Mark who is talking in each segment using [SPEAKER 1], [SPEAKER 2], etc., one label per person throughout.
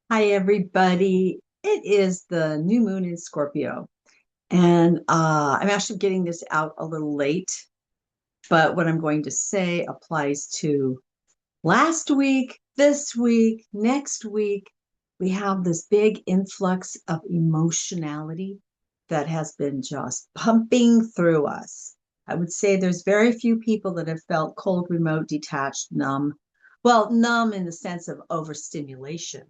[SPEAKER 1] Hi, everybody. It is the new moon in Scorpio. And I'm actually getting this out a little late, but what I'm going to say applies to last week, this week, next week. We have this big influx of emotionality that has been just pumping through us. I would say there's very few people that have felt cold, remote, detached, numb. Well, numb in the sense of overstimulation,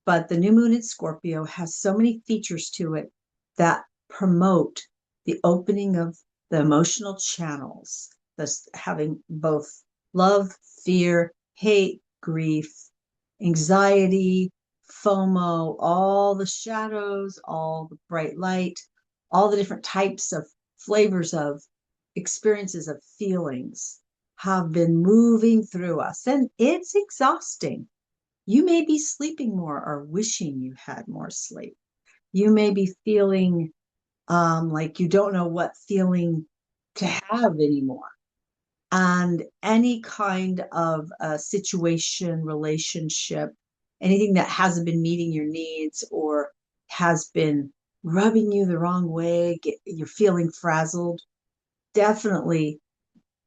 [SPEAKER 1] but the new moon in Scorpio has so many features to it that promote the opening of the emotional channels, thus having both love, fear, hate, grief, anxiety, FOMO, all the shadows, all the bright light, all the different types of flavors of experiences of feelings have been moving through us. And it's exhausting. You may be sleeping more or wishing you had more sleep. You may be feeling like you don't know what feeling to have anymore. And any kind of situation, relationship, anything that hasn't been meeting your needs or has been rubbing you the wrong way, you're feeling frazzled, definitely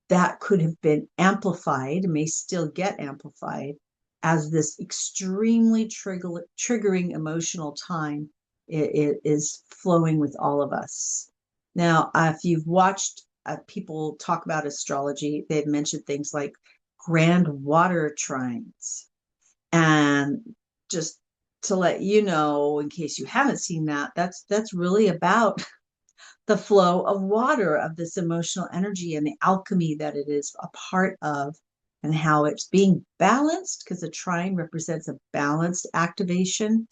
[SPEAKER 1] that could have been amplified, may still get amplified as this extremely triggering emotional time it is flowing with all of us. Now, if you've watched people talk about astrology, they've mentioned things like grand water trines. And just to let you know, in case you haven't seen that, that's really about the flow of water, of this emotional energy and the alchemy that it is a part of, and how it's being balanced, because a trine represents a balanced activation,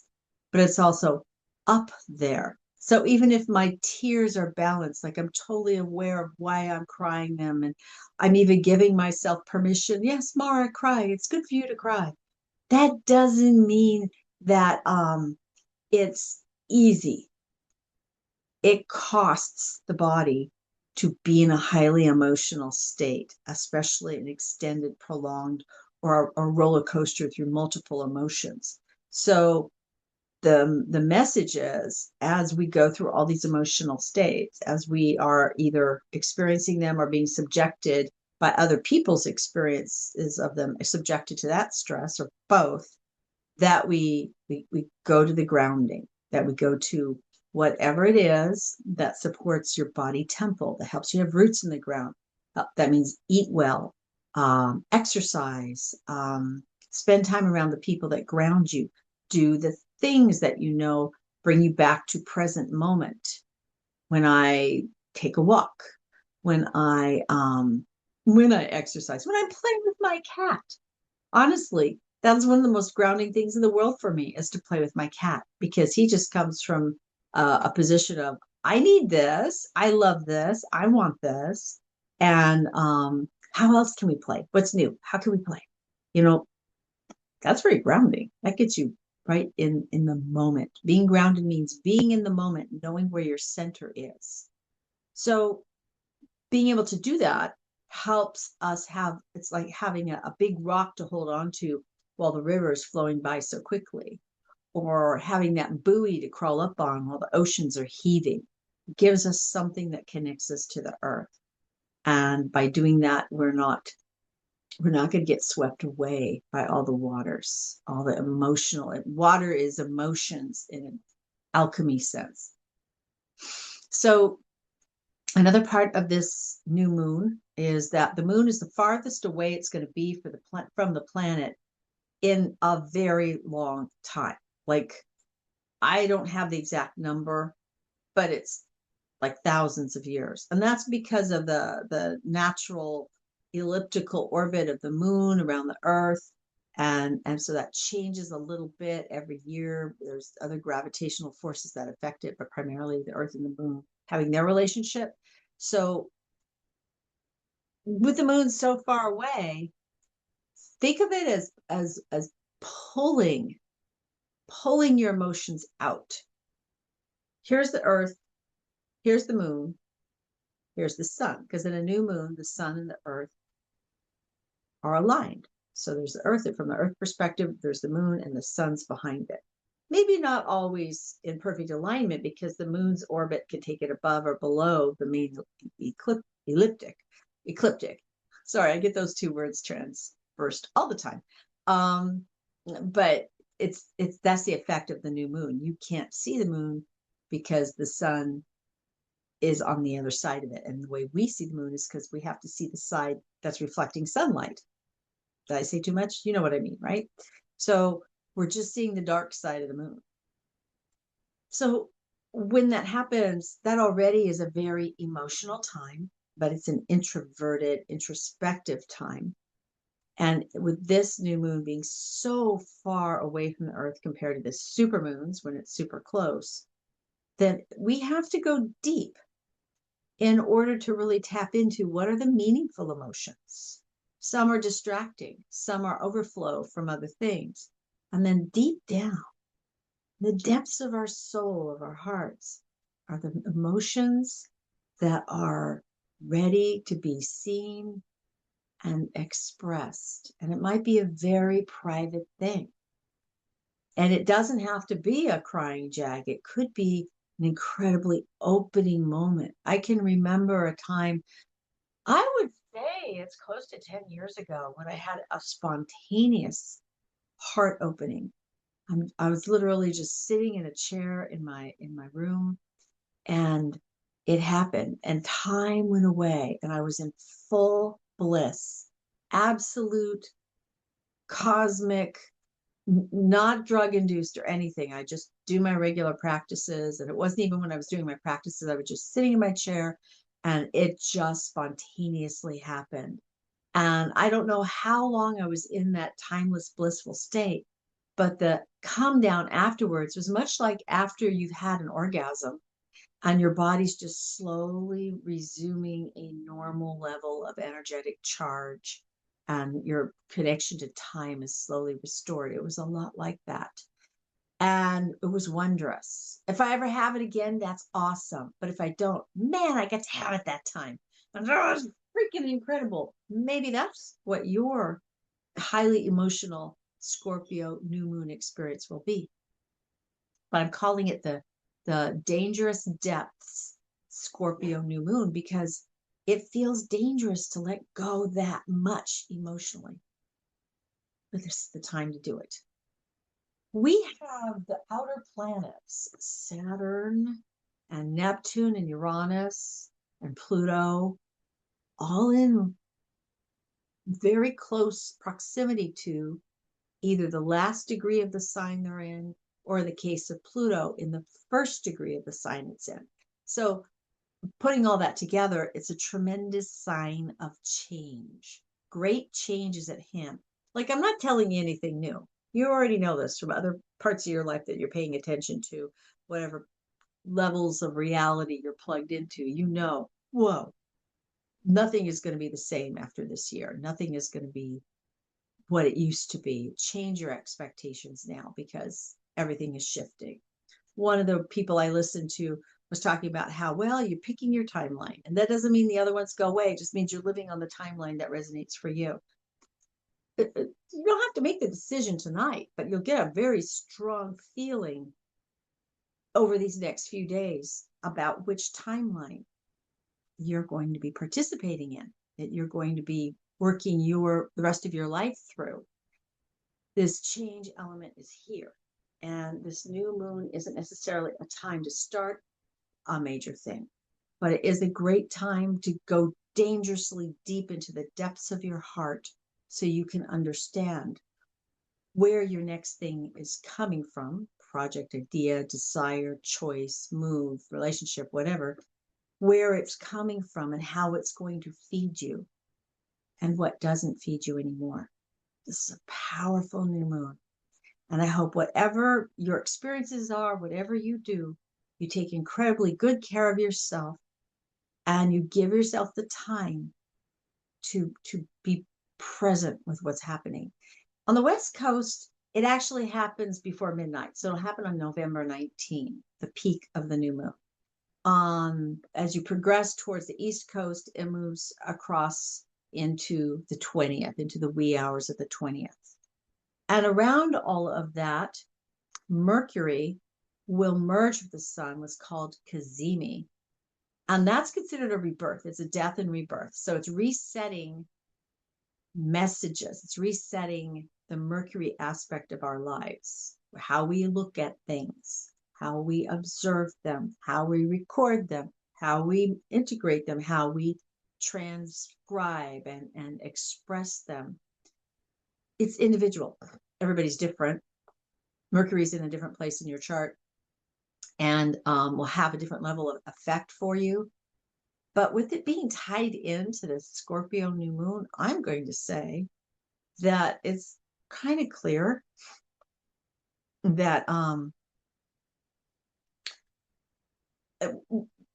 [SPEAKER 1] but it's also up there. So even if my tears are balanced, like I'm totally aware of why I'm crying them, and I'm even giving myself permission. Yes, Mara, cry. It's good for you to cry. That doesn't mean that it's easy. It costs the body to be in a highly emotional state, especially an extended, prolonged, or a roller coaster through multiple emotions. So the message is, as we go through all these emotional states, as we are either experiencing them or being subjected by other people's experiences of them, subjected to that stress, or both, that we go to the grounding, that we go to whatever it is that supports your body temple, that helps you have roots in the ground. That means eat well, exercise, spend time around the people that ground you, do the things that you know bring you back to present moment. When I take a walk, when I exercise, when I'm playing with my cat, honestly, that's one of the most grounding things in the world for me, is to play with my cat, because he just comes from a position of, I need this, I love this, I want this, and how else can we play? What's new? How can we play? You know, that's very grounding. That gets you right in the moment. Being grounded means being in the moment, knowing where your center is. So being able to do that helps us have, it's like having a big rock to hold on to while the river is flowing by so quickly, or having that buoy to crawl up on while the oceans are heaving. It gives us something that connects us to the earth. And by doing that, we're not going to get swept away by all the waters, all the emotional. Water is emotions in an alchemy sense. So another part of this new moon is that the moon is the farthest away it's going to be for from the planet in a very long time. Like, I don't have the exact number, but it's like thousands of years. And that's because of the natural elliptical orbit of the moon around the earth. And so that changes a little bit every year. There's other gravitational forces that affect it, but primarily the earth and the moon having their relationship. So with the moon so far away, think of it as pulling your emotions out. Here's the earth, here's the moon, here's the sun. Because in a new moon, the sun and the earth are aligned. So there's the earth, and from the earth perspective, there's the moon, and the sun's behind it. maybe not always in perfect alignment because the moon's orbit can take it above or below the main ecliptic. Sorry, I get those two words transversed all the time. Um, but it's that's the effect of the new moon. You can't see the moon because the sun is on the other side of it. And the way we see the moon is because we have to see the side that's reflecting sunlight. Did I say too much? You know what I mean, right? So we're just seeing the dark side of the moon. So when that happens, that already is a very emotional time, but it's an introverted, introspective time. And with this new moon being so far away from the earth compared to the super moons when it's super close, then we have to go deep in order to really tap into what are the meaningful emotions. Some are distracting, some are overflow from other things. And then deep down, the depths of our soul, of our hearts, are the emotions that are ready to be seen and expressed. And it might be a very private thing. And it doesn't have to be a crying jag. It could be an incredibly opening moment. I can remember a time, I would say it's close to 10 years ago, when I had a spontaneous heart opening. I was literally just sitting in a chair in my room, and it happened, and time went away, and I was in full bliss, absolute cosmic, not drug induced or anything. I just do my regular practices. And it wasn't even when I was doing my practices, I was just sitting in my chair and it just spontaneously happened. And I don't know how long I was in that timeless, blissful state, but the come down afterwards was much like after you've had an orgasm and your body's just slowly resuming a normal level of energetic charge and your connection to time is slowly restored. It was a lot like that. And it was wondrous. If I ever have it again, that's awesome. But if I don't, man, I get to have it that time. And that was freaking incredible. Maybe that's what your highly emotional Scorpio new moon experience will be. But I'm calling it the dangerous depths Scorpio new moon because it feels dangerous to let go that much emotionally. But this is the time to do it. We have the outer planets, Saturn and Neptune and Uranus and Pluto, all in very close proximity to either the last degree of the sign they're in, or in the case of Pluto, in the first degree of the sign it's in. So putting all that together, it's a tremendous sign of change. Great change is at hand. Like, I'm not telling you anything new. You already know this from other parts of your life that you're paying attention to, whatever levels of reality you're plugged into. You know, whoa, nothing is going to be the same after this year. Nothing is going to be what it used to be. Change your expectations now because everything is shifting. One of the people I listened to was talking about how, well, you're picking your timeline. And that doesn't mean the other ones go away. It just means you're living on the timeline that resonates for you. You don't have to make the decision tonight, but you'll get a very strong feeling over these next few days about which timeline you're going to be participating in, that you're going to be working the rest of your life through. This change element is here. And this new moon isn't necessarily a time to start a major thing, but it is a great time to go dangerously deep into the depths of your heart so you can understand where your next thing is coming from, project, idea, desire, choice, move, relationship, whatever, where it's coming from and how it's going to feed you and what doesn't feed you anymore. This is a powerful new moon. And I hope whatever your experiences are, whatever you do, you take incredibly good care of yourself and you give yourself the time to be present with what's happening. On the West Coast, it actually happens before midnight. So it'll happen on November 19, the peak of the new moon. As you progress towards the East Coast, it moves across into the 20th, into the wee hours of the 20th. And around all of that, Mercury will merge with the sun, what's called Kazemi. And that's considered a rebirth. It's a death and rebirth. So it's resetting messages. It's resetting the Mercury aspect of our lives, how we look at things, how we observe them, how we record them, how we integrate them, how we transcribe and express them. It's individual. Everybody's different. Mercury's in a different place in your chart and will have a different level of effect for you. But with it being tied into the Scorpio new moon, I'm going to say that it's kind of clear that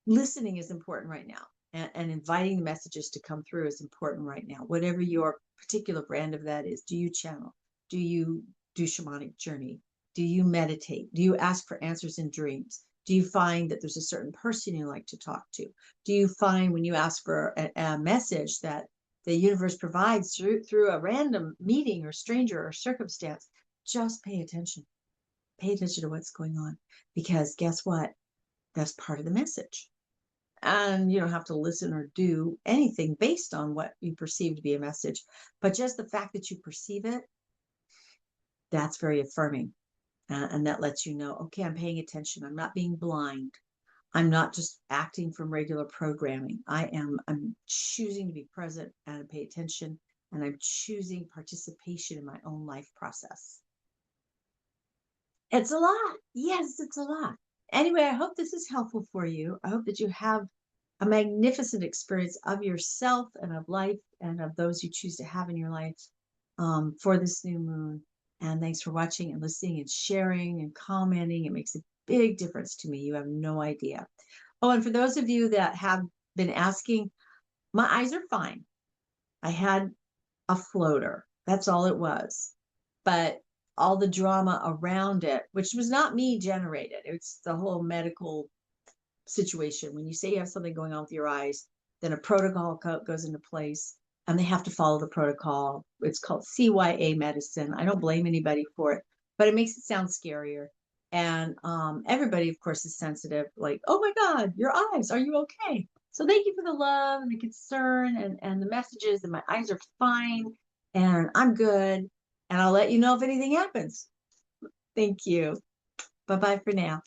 [SPEAKER 1] listening is important right now, and inviting the messages to come through is important right now. Whatever your particular brand of that is, do you channel? Do you do shamanic journey? Do you meditate? Do you ask for answers in dreams? Do you find that there's a certain person you like to talk to? Do you find when you ask for a message that the universe provides through a random meeting or stranger or circumstance? Just pay attention. Pay attention to what's going on, because guess what? That's part of the message. And you don't have to listen or do anything based on what you perceive to be a message. But just the fact that you perceive it, that's very affirming. And that lets you know, okay, I'm paying attention. I'm not being blind. I'm not just acting from regular programming. I'm choosing to be present and pay attention. And I'm choosing participation in my own life process. It's a lot. Yes, it's a lot. Anyway, I hope this is helpful for you. I hope that you have a magnificent experience of yourself and of life and of those you choose to have in your life for this new moon. And thanks for watching and listening and sharing and commenting. It makes a big difference to me. You have no idea. Oh, and for those of you that have been asking, my eyes are fine. I had a floater. That's all it was. But all the drama around it, which was not me generated, it's the whole medical situation. When you say you have something going on with your eyes, then a protocol goes into place and they have to follow the protocol. It's called CYA medicine. I don't blame anybody for it, but it makes it sound scarier. And everybody, of course, is sensitive. Like, oh my God, your eyes, are you okay? So thank you for the love and the concern and the messages. And my eyes are fine and I'm good. And I'll let you know if anything happens. Thank you. Bye-bye for now.